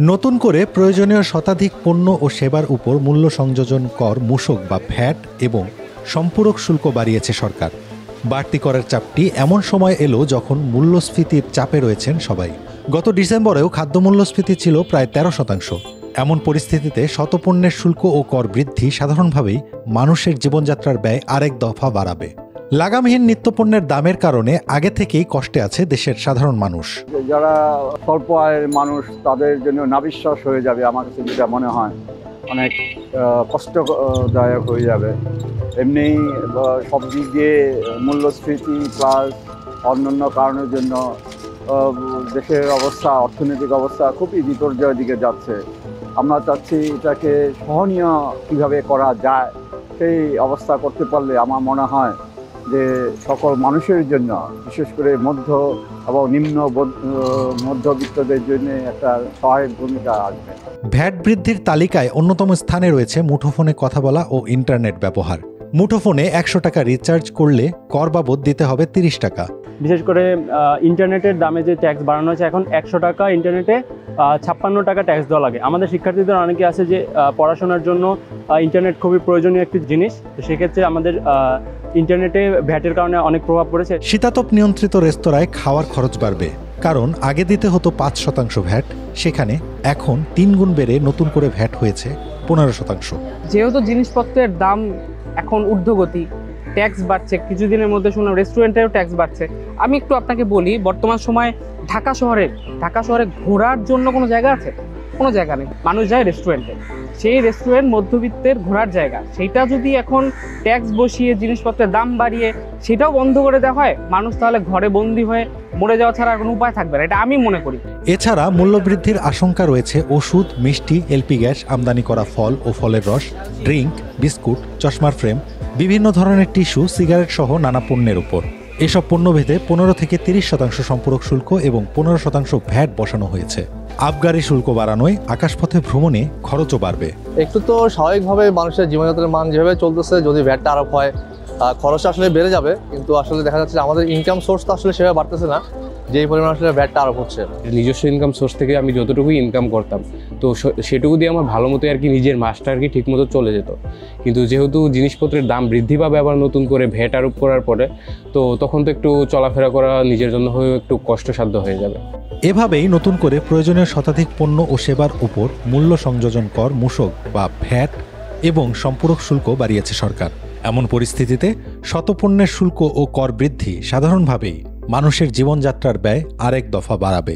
নতুন করে প্রয়োজনীয় শতাধিক পণ্য ও সেবার উপর মূল্য সংযোজন কর মূসক বা ভ্যাট এবং সম্পূরক শুল্ক বাড়িয়েছে সরকার। বাড়তি করের চাপটি এমন সময় এলো যখন মূল্যস্ফীতির চাপে রয়েছেন সবাই। গত ডিসেম্বরেও খাদ্যমূল্যস্ফীতি ছিল প্রায় 13%। এমন পরিস্থিতিতে শতপণ্যের শুল্ক ও কর বৃদ্ধি সাধারণভাবেই মানুষের জীবনযাত্রার ব্যয় আরেক দফা বাড়াবে। লাগামহীন নিত্যপণ্যের দামের কারণে আগে থেকেই কষ্টে আছে দেশের সাধারণ মানুষ। যারা স্বল্প আয়ের মানুষ তাদের জন্য নাবিশ্বাস হয়ে যাবে, আমার কাছে যেটা মনে হয় অনেক কষ্টদায়ক হয়ে যাবে। এমনি সব দিক দিয়ে মূল্যস্ফীতি প্লাস অন্যান্য কারণের জন্য দেশের অবস্থা, অর্থনৈতিক অবস্থা খুবই বিপর্যয়ের দিকে যাচ্ছে। আমরা চাচ্ছি এটাকে সহনীয় কীভাবে করা যায়, সেই অবস্থা করতে পারলে আমার মনে হয় যে সকল মানুষের জন্য, বিশেষ করে মধ্য এবং নিম্ন মধ্যবিত্তদের জন্য একটা সহায়ক ভূমিকা আসবে। ভ্যাট বৃদ্ধির তালিকায় অন্যতম স্থানে রয়েছে মুঠোফোনে কথা বলা ও ইন্টারনেট ব্যবহার। মুঠোফোনে 100 টাকা রিচার্জ করলে কর বাবদ দিতে হবে 30 টাকা। বিশেষ করে ইন্টারনেটের দামে যে ট্যাক্স বাড়ানো হয়েছে, এখন 100 টাকা ইন্টারনেটে 56 টাকা ট্যাক্স দেওয়া লাগে। আমাদের শিক্ষার্থীদের অনেকে আছে যে পড়াশোনার জন্য ইন্টারনেট খুবই প্রয়োজনীয় একটি জিনিস, তো সেক্ষেত্রে আমাদের ইন্টারনেটে ভ্যাটের কারণে অনেক প্রভাব পড়েছে। শীতাতপ নিয়ন্ত্রিত রেস্তোরাঁয় খাওয়ার খরচ বাড়বে, কারণ আগে দিতে হতো 5% ভ্যাট, সেখানে এখন 3 গুণ বেড়ে নতুন করে ভ্যাট হয়েছে 15%। যেহেতু জিনিসপত্রের দাম এখন ঊর্ধ্বগতি, ট্যাক্স বাড়ছে, কিছুদিনের মধ্যে শুনলাম রেস্টুরেন্টেও ট্যাক্স বাড়ছে। আমি একটু আপনাকে বলি, বর্তমান সময়ে ঢাকা শহরে ঘোরার জন্য কোনো জায়গা আছে? কোনো জায়গা নেই। মানুষ যায় রেস্টুরেন্টে, সেই রেস্টুরেন্ট মধ্যবিত্তের ঘোরার জায়গা, সেইটা যদি এখন ট্যাক্স বসিয়ে জিনিসপত্রের দাম বাড়িয়ে সেটাও বন্ধ করে দেওয়া হয়, মানুষ তাহলে ঘরে বন্দি হয়ে মরে যাওয়া ছাড়া আর কোনো উপায় থাকবে না, এটা আমি মনে করি। এছাড়া মূল্যবৃদ্ধির আশঙ্কা রয়েছে ওষুধ, মিষ্টি, এলপি গ্যাস, আমদানি করা ফল ও ফলের রস, ড্রিঙ্ক, বিস্কুট, চশমার ফ্রেম, বিভিন্ন ধরনের টিস্যু, সিগারেট সহ নানা পণ্যের উপর। এসব পণ্যভেদে 15 থেকে 30% সম্পূরক শুল্ক এবং 15% ভ্যাট বসানো হয়েছে। আবগারি শুল্ক বাড়ানোয় আকাশপথে ভ্রমণে খরচও বাড়বে। একটু তো স্বাভাবিকভাবে মানুষের জীবনযাত্রার মান যেভাবে চলতেছে, যদি ভ্যাটটা আরোপ হয় খরচ আসলে বেড়ে যাবে, কিন্তু আসলে দেখা যাচ্ছে আমাদের ইনকাম সোর্স তো আসলে সেভাবে বাড়তেছে না যেই পরিমাণ আসলে ভ্যাটটা আরোপ হচ্ছে। নিজস্ব ইনকাম সোর্স থেকে আমি যতটুকু ইনকাম করতাম, তো সেটুকু দিয়ে আমার ভালো মতো আর কি নিজের মাসটা আর কি ঠিক মতো চলে যেত। কিন্তু যেহেতু জিনিসপত্রের দাম বৃদ্ধি পাবে আবার নতুন করে ভ্যাট আরোপ করার পরে, তো তখন তো একটু চলাফেরা করা নিজের জন্য হয়ে একটু কষ্টসাধ্য হয়ে যাবে। এভাবেই নতুন করে প্রয়োজনীয় শতাধিক পণ্য ও সেবার উপর মূল্য সংযোজন কর মূসক বা ভ্যাট এবং সম্পূরক শুল্ক বাড়িয়েছে সরকার। এমন পরিস্থিতিতে শতপণ্যের শুল্ক ও কর বৃদ্ধি সাধারণভাবেই মানুষের জীবনযাত্রার ব্যয় আরেক দফা বাড়াবে।